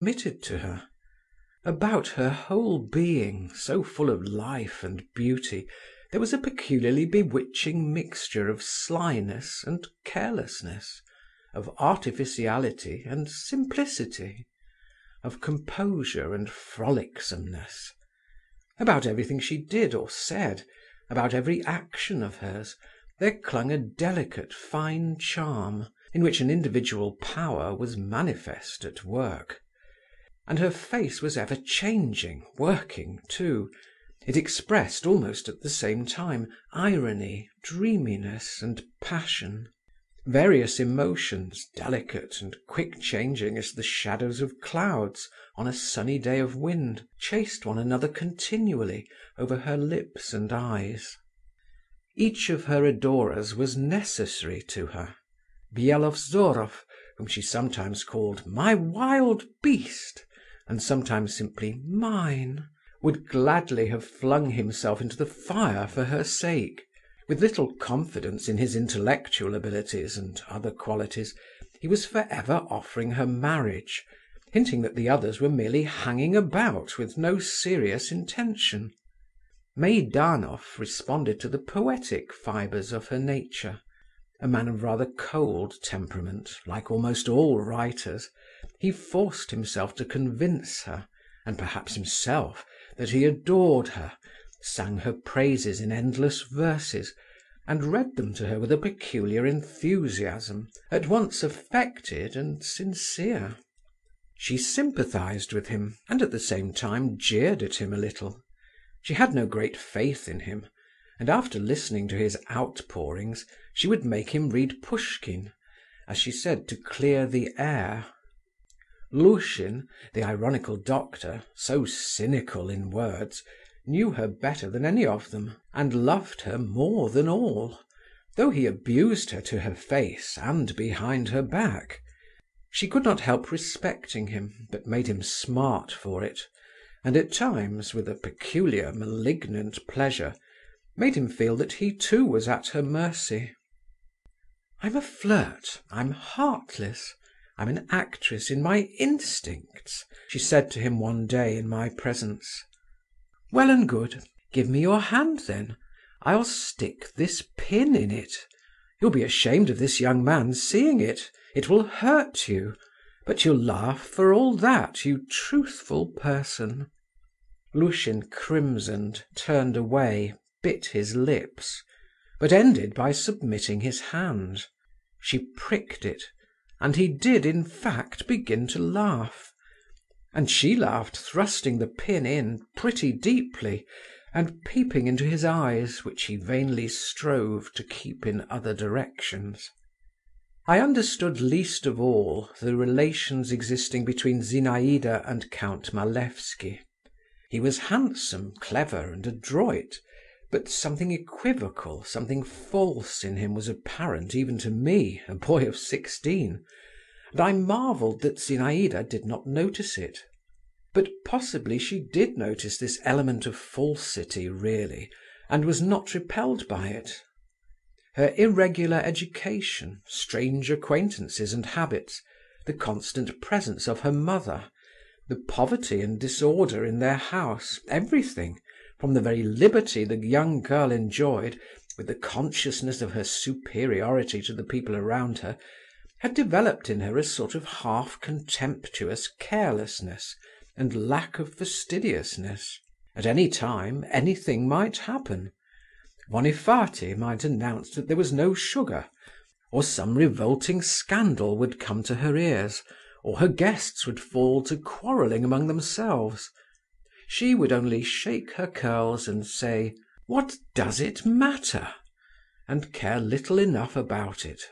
transmitted to her. About her whole being, so full of life and beauty, there was a peculiarly bewitching mixture of slyness and carelessness, of artificiality and simplicity, of composure and frolicsomeness. About everything she did or said, about every action of hers, there clung a delicate, fine charm, in which an individual power was manifest at work. And her face was ever changing, working too. It expressed, almost at the same time, irony, dreaminess, and passion. Various emotions, delicate and quick-changing as the shadows of clouds on a sunny day of wind, chased one another continually over her lips and eyes. Each of her adorers was necessary to her. Byelovzorov, whom she sometimes called "my wild beast," and sometimes simply "mine," would gladly have flung himself into the fire for her sake. With little confidence in his intellectual abilities and other qualities, he was forever offering her marriage, hinting that the others were merely hanging about with no serious intention. Meidanov responded to the poetic fibres of her nature. A man of rather cold temperament, like almost all writers, he forced himself to convince her, and perhaps himself, that he adored her, sang her praises in endless verses, and read them to her with a peculiar enthusiasm, at once affected and sincere. She sympathized with him, and at the same time jeered at him a little. She had no great faith in him, and after listening to his outpourings, she would make him read Pushkin, as she said, to clear the air. Lushin, the ironical doctor, so cynical in words, knew her better than any of them, and loved her more than all, though he abused her to her face and behind her back. She could not help respecting him, but made him smart for it, and at times, with a peculiar malignant pleasure, made him feel that he too was at her mercy. "I'm a flirt, I'm heartless, I'm an actress in my instincts," she said to him one day in my presence. "Well and good. Give me your hand then. I'll stick this pin in it. You'll be ashamed of this young man seeing it. It will hurt you. But you'll laugh for all that, you truthful person." Lushin crimsoned, turned away, bit his lips, but ended by submitting his hand. She pricked it, and he did in fact begin to laugh. And she laughed, thrusting the pin in pretty deeply, and peeping into his eyes, which he vainly strove to keep in other directions. I understood least of all the relations existing between Zinaïda and Count Malevsky. He was handsome, clever, and adroit, but something equivocal, something false in him was apparent even to me, a boy of 16, and I marvelled that Zinaïda did not notice it. But possibly she did notice this element of falsity really, and was not repelled by it. Her irregular education, strange acquaintances and habits, the constant presence of her mother, the poverty and disorder in their house, everything, from the very liberty the young girl enjoyed, with the consciousness of her superiority to the people around her, had developed in her a sort of half-contemptuous carelessness and lack of fastidiousness. At any time anything might happen. Vonifaty might announce that there was no sugar, or some revolting scandal would come to her ears, or her guests would fall to quarrelling among themselves. She would only shake her curls and say, "What does it matter?" and care little enough about it.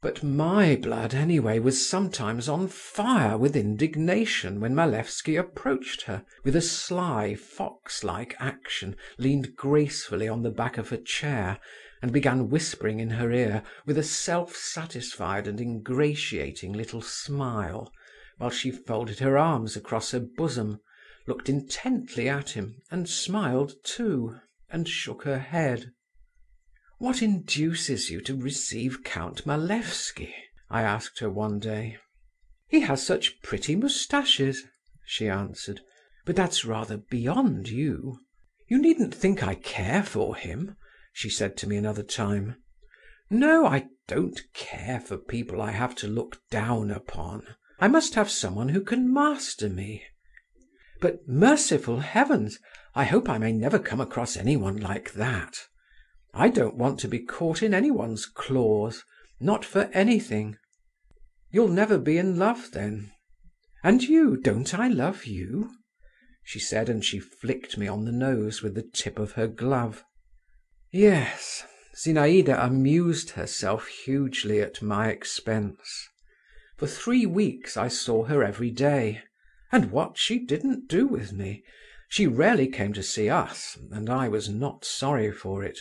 But my blood, anyway, was sometimes on fire with indignation when Malevsky approached her, with a sly, fox-like action, leaned gracefully on the back of her chair, and began whispering in her ear with a self-satisfied and ingratiating little smile, while she folded her arms across her bosom, looked intently at him, and smiled too, and shook her head. "What induces you to receive Count Malevsky?" I asked her one day. "He has such pretty moustaches," she answered. "But that's rather beyond you." "You needn't think I care for him," she said to me another time. "No, I don't care for people I have to look down upon. I must have someone who can master me. But, merciful heavens, I hope I may never come across anyone like that. I don't want to be caught in anyone's claws, not for anything." "You'll never be in love, then? And you, don't I love you?" she said, and she flicked me on the nose with the tip of her glove. Yes, Zinaïda amused herself hugely at my expense. For 3 weeks I saw her every day. And what she didn't do with me! She rarely came to see us, and I was not sorry for it.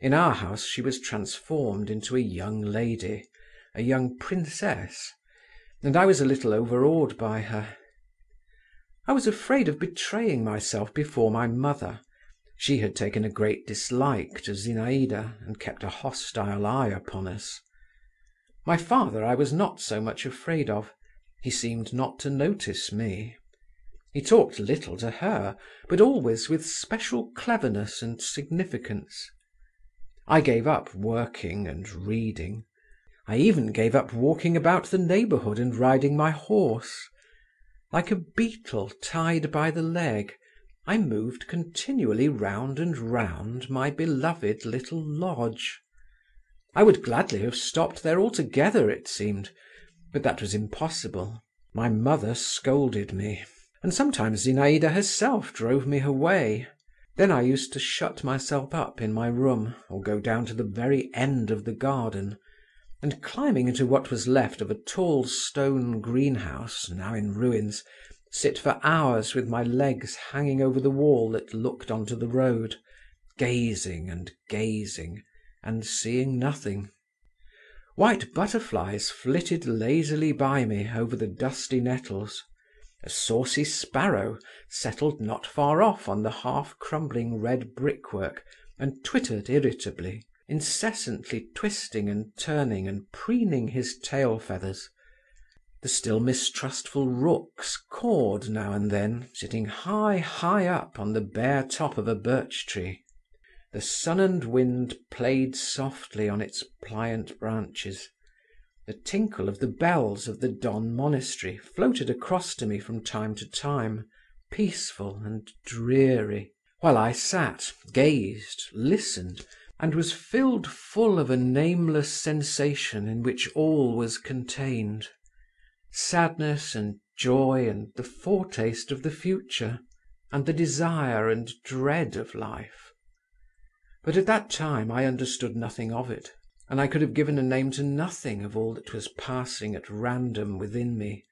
In our house she was transformed into a young lady, a young princess, and I was a little overawed by her. I was afraid of betraying myself before my mother. She had taken a great dislike to Zinaïda, and kept a hostile eye upon us. My father I was not so much afraid of. He seemed not to notice me. He talked little to her, but always with special cleverness and significance. I gave up working and reading. I even gave up walking about the neighbourhood and riding my horse. Like a beetle tied by the leg, I moved continually round and round my beloved little lodge. I would gladly have stopped there altogether, it seemed, but that was impossible. My mother scolded me, and sometimes Zinaïda herself drove me away. Then I used to shut myself up in my room, or go down to the very end of the garden, and climbing into what was left of a tall stone greenhouse, now in ruins, sit for hours with my legs hanging over the wall that looked onto the road, gazing and seeing nothing. White butterflies flitted lazily by me over the dusty nettles. A saucy sparrow settled not far off on the half-crumbling red brickwork and twittered irritably, incessantly twisting and turning and preening his tail feathers. The still mistrustful rooks cawed now and then, sitting high up on the bare top of a birch tree. The sun and wind played softly on its pliant branches. The tinkle of the bells of the Don monastery floated across to me from time to time, peaceful and dreary, while I sat, gazed, listened, and was filled full of a nameless sensation in which all was contained: sadness and joy and the foretaste of the future, and the desire and dread of life. But at that time I understood nothing of it, and I could have given a name to nothing of all that was passing at random within me,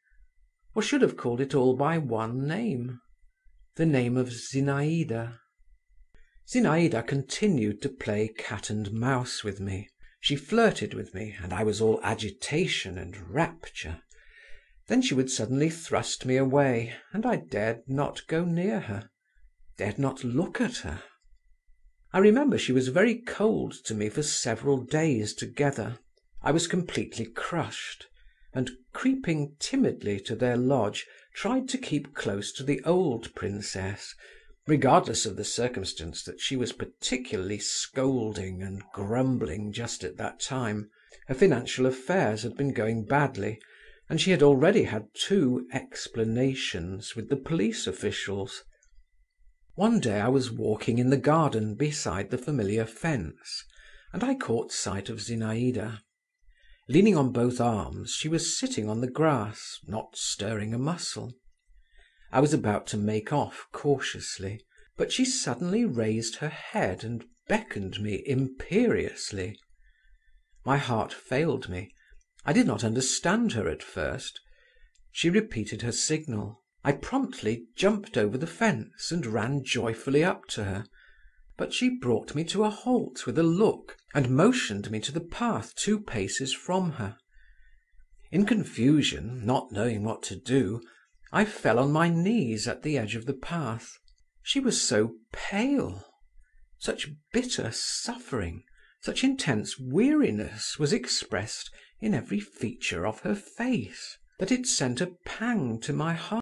or should have called it all by one name, the name of Zinaïda. Zinaïda continued to play cat and mouse with me. She flirted with me, and I was all agitation and rapture. Then she would suddenly thrust me away, and I dared not go near her, dared not look at her. I remember she was very cold to me for several days together. I was completely crushed, and creeping timidly to their lodge, tried to keep close to the old princess, regardless of the circumstance that she was particularly scolding and grumbling just at that time. Her financial affairs had been going badly, and she had already had 2 explanations with the police officials. One day I was walking in the garden beside the familiar fence, and I caught sight of Zinaïda. Leaning on both arms, she was sitting on the grass, not stirring a muscle. I was about to make off cautiously, but she suddenly raised her head and beckoned me imperiously. My heart failed me. I did not understand her at first. She repeated her signal. I promptly jumped over the fence and ran joyfully up to her, but she brought me to a halt with a look, and motioned me to the path 2 paces from her. In confusion, not knowing what to do, I fell on my knees at the edge of the path. She was so pale. Such bitter suffering, such intense weariness was expressed in every feature of her face. that it sent a pang to my heart.